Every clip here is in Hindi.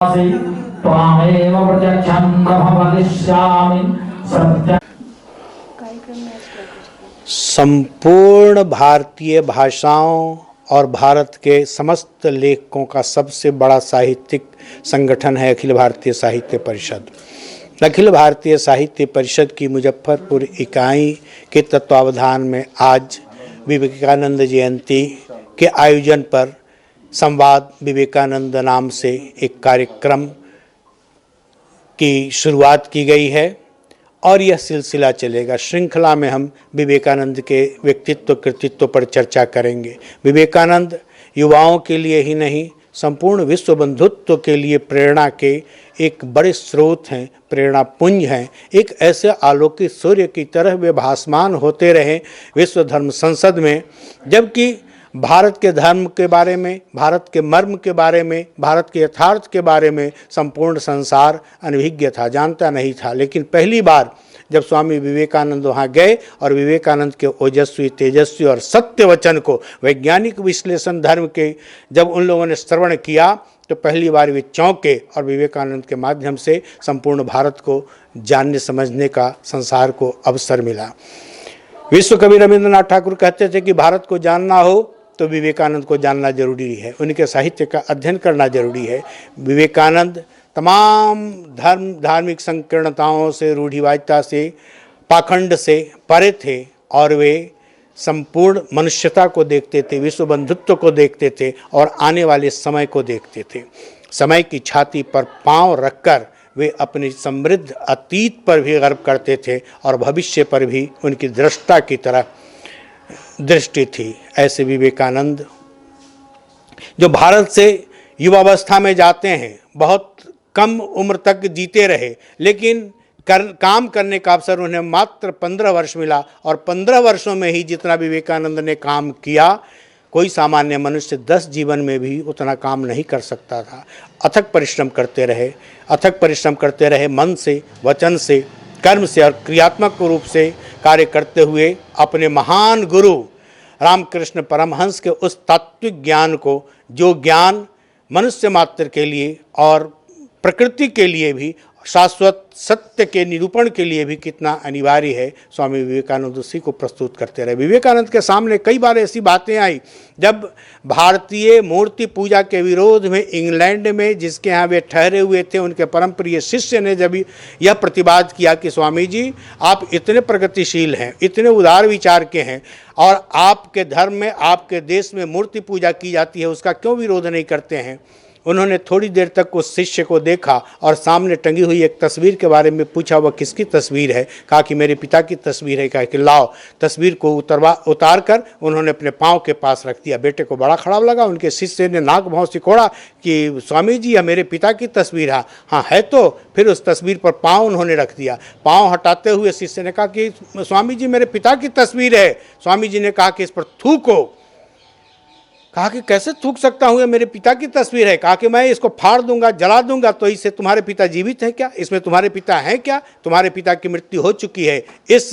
त्वामेव प्रत्यक्षं ब्रह्म वदिष्यामि सत्य। संपूर्ण भारतीय भाषाओं और भारत के समस्त लेखकों का सबसे बड़ा साहित्यिक संगठन है अखिल भारतीय साहित्य परिषद। अखिल भारतीय साहित्य परिषद की मुजफ्फरपुर इकाई के तत्वावधान में आज विवेकानंद जयंती के आयोजन पर संवाद विवेकानंद नाम से एक कार्यक्रम की शुरुआत की गई है और यह सिलसिला चलेगा। श्रृंखला में हम विवेकानंद के व्यक्तित्व कृतित्व पर चर्चा करेंगे। विवेकानंद युवाओं के लिए ही नहीं, संपूर्ण विश्व बंधुत्व के लिए प्रेरणा के एक बड़े स्रोत हैं, प्रेरणा पुंज हैं। एक ऐसे आलोकित सूर्य की तरह वे भासमान होते रहे विश्व धर्म संसद में, जबकि भारत के धर्म के बारे में, भारत के मर्म के बारे में, भारत के यथार्थ के बारे में संपूर्ण संसार अनभिज्ञ था, जानता नहीं था। लेकिन पहली बार जब स्वामी विवेकानंद वहाँ गए और विवेकानंद के ओजस्वी, तेजस्वी और सत्य वचन को, वैज्ञानिक विश्लेषण धर्म के जब उन लोगों ने श्रवण किया तो पहली बार वे चौंके और विवेकानंद के माध्यम से संपूर्ण भारत को जानने समझने का, संसार को अवसर मिला। विश्व कवि रविंद्रनाथ ठाकुर कहते थे कि भारत को जानना हो तो विवेकानंद को जानना जरूरी है, उनके साहित्य का अध्ययन करना जरूरी है। विवेकानंद तमाम धार्मिक संकीर्णताओं से, रूढ़िवादिता से, पाखंड से परे थे और वे संपूर्ण मनुष्यता को देखते थे, विश्व बंधुत्व को देखते थे और आने वाले समय को देखते थे। समय की छाती पर पांव रखकर वे अपने समृद्ध अतीत पर भी गर्व करते थे और भविष्य पर भी उनकी दृष्टा की तरह दृष्टि थी। ऐसे विवेकानंद जो भारत से युवावस्था में जाते हैं, बहुत कम उम्र तक जीते रहे, लेकिन काम करने का अवसर उन्हें मात्र 15 वर्ष मिला और 15 वर्षों में ही जितना विवेकानंद ने काम किया, कोई सामान्य मनुष्य 10 जीवन में भी उतना काम नहीं कर सकता था। अथक परिश्रम करते रहे, मन से, वचन से, कर्म से और क्रियात्मक रूप से कार्य करते हुए अपने महान गुरु रामकृष्ण परमहंस के उस तात्विक ज्ञान को, जो ज्ञान मनुष्य मात्र के लिए और प्रकृति के लिए भी, शाश्वत सत्य के निरूपण के लिए भी कितना अनिवार्य है, स्वामी विवेकानंद उसी को प्रस्तुत करते रहे। विवेकानंद के सामने कई बार ऐसी बातें आई जब भारतीय मूर्ति पूजा के विरोध में इंग्लैंड में, जिसके यहाँ वे ठहरे हुए थे, उनके परम प्रिय शिष्य ने जब यह प्रतिवाद किया कि स्वामी जी, आप इतने प्रगतिशील हैं, इतने उदार विचार के हैं और आपके धर्म में, आपके देश में मूर्ति पूजा की जाती है, उसका क्यों विरोध नहीं करते हैं। उन्होंने थोड़ी देर तक उस शिष्य को देखा और सामने टंगी हुई एक तस्वीर के बारे में पूछा, वह किसकी तस्वीर है। कहा कि मेरे पिता की तस्वीर है। कहा कि लाओ। तस्वीर को उतार कर उन्होंने अपने पाँव के पास रख दिया। बेटे को बड़ा खराब लगा। उनके शिष्य ने नाक भाव सिकोड़ा कि स्वामी जी, यह मेरे पिता की तस्वीर है। हाँ है तो। फिर उस तस्वीर पर पाँव उन्होंने रख दिया। पाँव हटाते हुए शिष्य ने कहा कि स्वामी जी, मेरे पिता की तस्वीर है। स्वामी जी ने कहा कि इस पर थूको। कहा कि कैसे थूक सकता हूँ, ये मेरे पिता की तस्वीर है। कहा कि मैं इसको फाड़ दूंगा, जला दूंगा, तो इससे तुम्हारे पिता जीवित हैं क्या? इसमें तुम्हारे पिता हैं क्या? तुम्हारे पिता की मृत्यु हो चुकी है। इस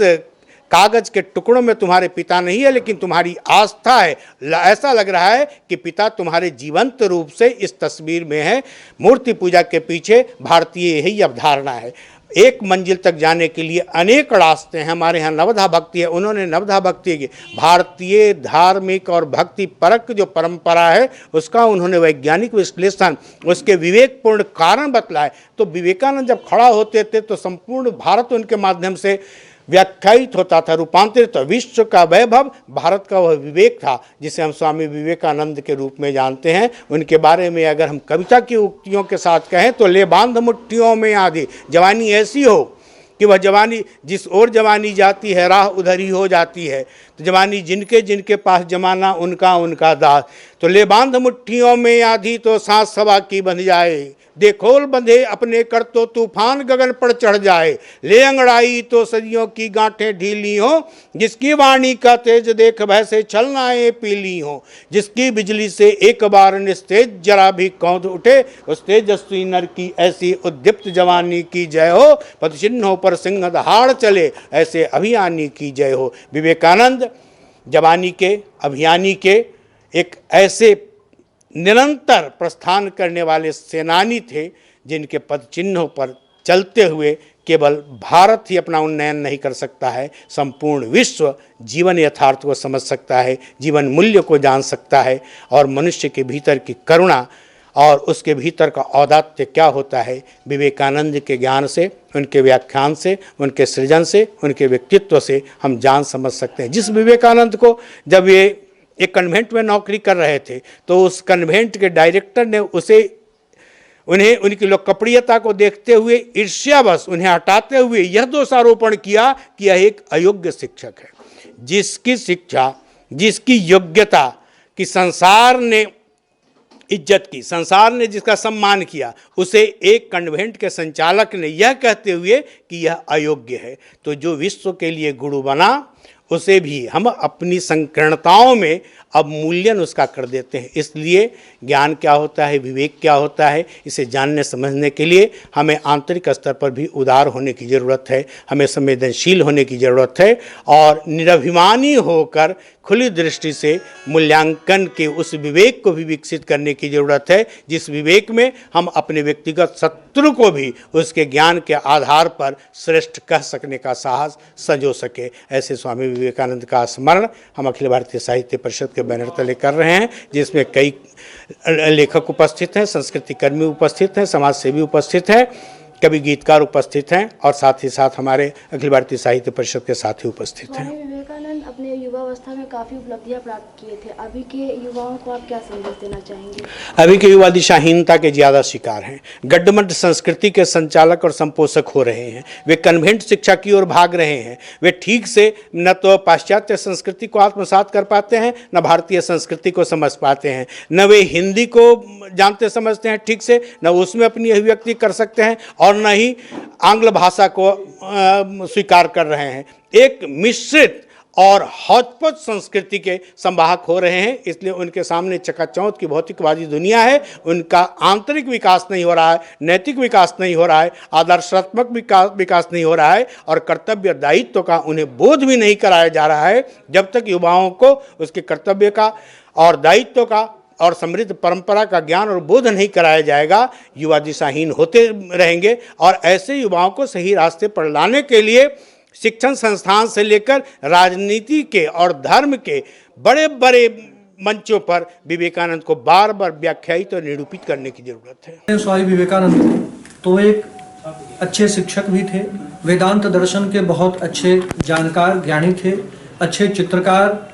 कागज के टुकड़ों में तुम्हारे पिता नहीं है, लेकिन तुम्हारी आस्था है। ऐसा लग रहा है कि पिता तुम्हारे जीवंत रूप से इस तस्वीर में है। मूर्ति पूजा के पीछे भारतीय यही अवधारणा है। एक मंजिल तक जाने के लिए अनेक रास्ते हैं। हमारे यहाँ नवधा भक्ति है, उन्होंने नवधा भक्ति की, भारतीय धार्मिक और भक्ति परक जो परंपरा है उसका उन्होंने वैज्ञानिक विश्लेषण, उसके विवेकपूर्ण कारण बतलाए। तो विवेकानंद जब खड़ा होते थे तो संपूर्ण भारत उनके माध्यम से व्याख्यायित होता था, रूपांतरित। विश्व का वैभव भारत का वह विवेक था जिसे हम स्वामी विवेकानंद के रूप में जानते हैं। उनके बारे में अगर हम कविता की उक्तियों के साथ कहें तो ले बांध मुट्ठियों में आधी, जवानी ऐसी हो कि वह जवानी, जिस ओर जवानी जाती है राह उधर ही हो जाती है। तो जवानी जिनके जिनके पास जमाना उनका उनका दास। तो ले बांध मुट्ठियों में आधी तो सांस सवा की बंध जाए, देखोल बंधे अपने कर तो तूफान गगन पर चढ़ जाए। ले अंगड़ाई तो सदियों की गांठें ढीली हो, जिसकी वाणी का तेज देख भैसे छलनाएं पीली हो। जिसकी बिजली से एक बार निस्तेज जरा भी कौंध उठे, उस तेजस्वी नर की ऐसी उद्दीप्त जवानी की जय हो। पद चिन्हों पर सिंह दहाड़ चले, ऐसे अभियानी की जय हो। विवेकानंद जवानी के, अभियानी के एक ऐसे निरंतर प्रस्थान करने वाले सेनानी थे, जिनके पद चिन्हों पर चलते हुए केवल भारत ही अपना उन्नयन नहीं कर सकता है, संपूर्ण विश्व जीवन यथार्थ को समझ सकता है, जीवन मूल्य को जान सकता है और मनुष्य के भीतर की करुणा और उसके भीतर का औदात्य क्या होता है विवेकानंद के ज्ञान से, उनके व्याख्यान से, उनके सृजन से, उनके व्यक्तित्व से हम जान समझ सकते हैं। जिस विवेकानंद को जब ये एक कन्वेंट में नौकरी कर रहे थे तो उस कन्वेंट के डायरेक्टर ने उन्हें उनकी लोकप्रियता को देखते हुए ईर्ष्यावश उन्हें हटाते हुए यह दोषारोपण किया कि यह एक अयोग्य शिक्षक है। जिसकी शिक्षा, जिसकी योग्यता की संसार ने इज्जत की, संसार ने जिसका सम्मान किया, उसे एक कन्वेंट के संचालक ने यह कहते हुए कि यह अयोग्य है। तो जो विश्व के लिए गुरु बना उसे भी हम अपनी संकीर्णताओं में अवमूल्यन उसका कर देते हैं। इसलिए ज्ञान क्या होता है, विवेक क्या होता है, इसे जानने समझने के लिए हमें आंतरिक स्तर पर भी उदार होने की ज़रूरत है, हमें संवेदनशील होने की ज़रूरत है और निरभिमानी होकर खुली दृष्टि से मूल्यांकन के उस विवेक को भी विकसित करने की ज़रूरत है, जिस विवेक में हम अपने व्यक्तिगत शत्रु को भी उसके ज्ञान के आधार पर श्रेष्ठ कह सकने का साहस संजो सके। ऐसे स्वामी विवेकानंद का स्मरण हम अखिल भारतीय साहित्य परिषद के बैनर तले कर रहे हैं, जिसमें कई लेखक उपस्थित हैं, संस्कृति कर्मी उपस्थित हैं, समाज सेवी उपस्थित हैं, कवि गीतकार उपस्थित हैं और साथ ही साथ हमारे अखिल भारतीय साहित्य परिषद के साथी उपस्थित हैं। स्वामी विवेकानंद अपने युवावस्था में काफ़ी उपलब्धियां प्राप्त किए थे। अभी के युवाओं को आप क्या संदेश देना चाहेंगे? अभी के युवा दिशाहीनता के ज़्यादा शिकार हैं, गड्ढमड्ढ संस्कृति के संचालक और संपोषक हो रहे हैं, वे कन्वेंट शिक्षा की ओर भाग रहे हैं, वे ठीक से न तो पाश्चात्य संस्कृति को आत्मसात कर पाते हैं, न भारतीय संस्कृति को समझ पाते हैं, न वे हिंदी को जानते समझते हैं ठीक से, न उसमें अपनी अभिव्यक्ति कर सकते हैं और न ही आंग्ल भाषा को स्वीकार कर रहे हैं। एक मिश्रित और हौचपच संस्कृति के संवाहक हो रहे हैं। इसलिए उनके सामने चकाचौंध की भौतिकवादी दुनिया है, उनका आंतरिक विकास नहीं हो रहा है, नैतिक विकास नहीं हो रहा है, आदर्शात्मक विकास नहीं हो रहा है और कर्तव्य दायित्व का उन्हें बोध भी नहीं कराया जा रहा है। जब तक युवाओं को उसके कर्तव्य का और दायित्व का और समृद्ध परंपरा का ज्ञान और बोध नहीं कराया जाएगा, युवा दिशाहीन होते रहेंगे। और ऐसे युवाओं को सही रास्ते पर लाने के लिए शिक्षण संस्थान से लेकर राजनीति के और धर्म के बड़े बड़े मंचों पर विवेकानंद को बार बार व्याख्यायित और निरूपित करने की जरूरत है। स्वामी विवेकानंद तो एक अच्छे शिक्षक भी थे, वेदांत दर्शन के बहुत अच्छे जानकार ज्ञानी थे, अच्छे चित्रकार,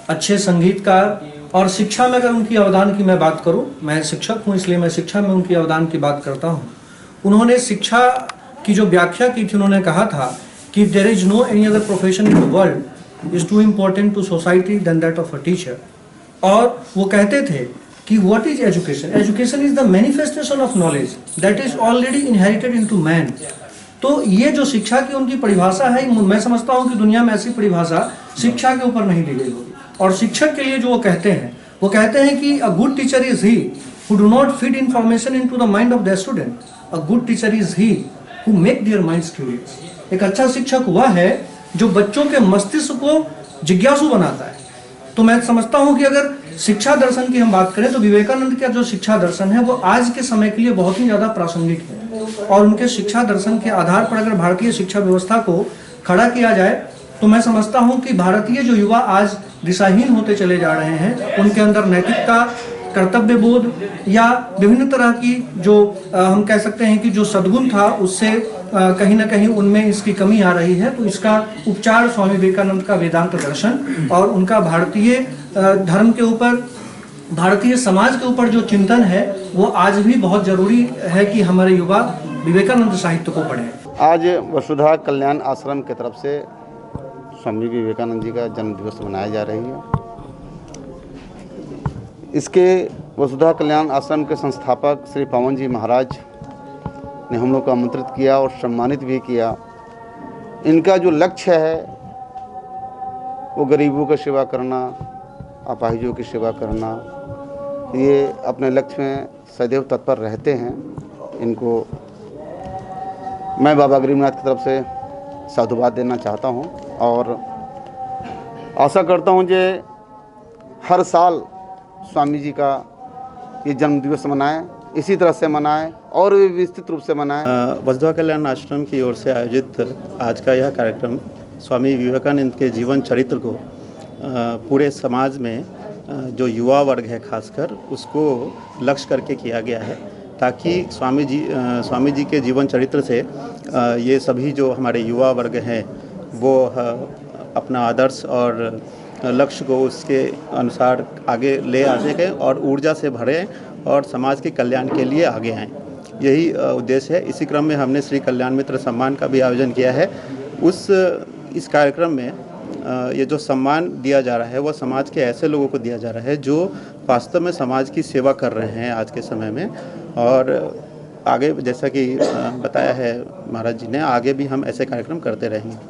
अच्छे संगीतकार और शिक्षा में अगर उनकी अवदान की मैं बात करूं, मैं शिक्षक हूं इसलिए मैं शिक्षा में उनकी अवदान की बात करता हूं। उन्होंने शिक्षा की जो व्याख्या की थी, उन्होंने कहा था कि there is no any other profession in the world is too important to society than that of a teacher. और वो कहते थे कि what is education? Education is the manifestation of knowledge that is already inherited into man. तो ये जो शिक्षा की उनकी परिभाषा है, मैं समझता हूँ कि दुनिया में ऐसी परिभाषा शिक्षा के ऊपर नहीं दी गई होगी। और शिक्षक के लिए जो वो कहते हैं कि a good teacher is he who do not feed information into the mind of the student, a good teacher is he who make their minds curious. एक अच्छा शिक्षक वह है जो बच्चों के मस्तिष्क को जिज्ञासु बनाता है। तो मैं समझता हूं कि अगर शिक्षा दर्शन की हम बात करें तो विवेकानंद का जो शिक्षा दर्शन है वो आज के समय के लिए बहुत ही ज़्यादा प्रासंगिक है। और उनके शिक्षा दर्शन के आधार पर अगर भारतीय शिक्षा व्यवस्था को खड़ा किया जाए तो मैं समझता हूं कि भारतीय जो युवा आज दिशाहीन होते चले जा रहे हैं, उनके अंदर नैतिकता, कर्तव्य बोध या विभिन्न तरह की जो हम कह सकते हैं कि जो सद्गुण था, उससे कहीं ना कहीं उनमें इसकी कमी आ रही है। तो इसका उपचार स्वामी विवेकानंद का वेदांत दर्शन और उनका भारतीय धर्म के ऊपर, भारतीय समाज के ऊपर जो चिंतन है, वो आज भी बहुत जरूरी है कि हमारे युवा विवेकानंद साहित्य को पढ़ें। आज वसुधा कल्याण आश्रम की तरफ से स्वामी विवेकानंद जी का जन्म दिवस मनाया जा रही है। इसके वसुधा कल्याण आश्रम के संस्थापक श्री पवन जी महाराज ने हम लोग को आमंत्रित किया और सम्मानित भी किया। इनका जो लक्ष्य है वो गरीबों की सेवा करना, अपाहिजों की सेवा करना, ये अपने लक्ष्य में सदैव तत्पर रहते हैं। इनको मैं बाबा गरीबनाथ की तरफ से साधुवाद देना चाहता हूं और आशा करता हूं कि हर साल स्वामी जी का ये जन्म दिवस मनाएं, इसी तरह से मनाएं और भी विस्तृत रूप से मनाएं। वसुधा कल्याण आश्रम की ओर से आयोजित आज का यह कार्यक्रम स्वामी विवेकानंद के जीवन चरित्र को पूरे समाज में जो युवा वर्ग है खासकर उसको लक्ष्य करके किया गया है, ताकि स्वामी जी के जीवन चरित्र से ये सभी जो हमारे युवा वर्ग हैं वो अपना आदर्श और लक्ष्य को उसके अनुसार आगे ले आ सकें और ऊर्जा से भरें और समाज के कल्याण के लिए आगे आएँ। यही उद्देश्य है। इसी क्रम में हमने श्री कल्याण मित्र सम्मान का भी आयोजन किया है। इस कार्यक्रम में ये जो सम्मान दिया जा रहा है वो समाज के ऐसे लोगों को दिया जा रहा है जो वास्तव में समाज की सेवा कर रहे हैं आज के समय में, और आगे जैसा कि बताया है महाराज जी ने, आगे भी हम ऐसे कार्यक्रम करते रहेंगे।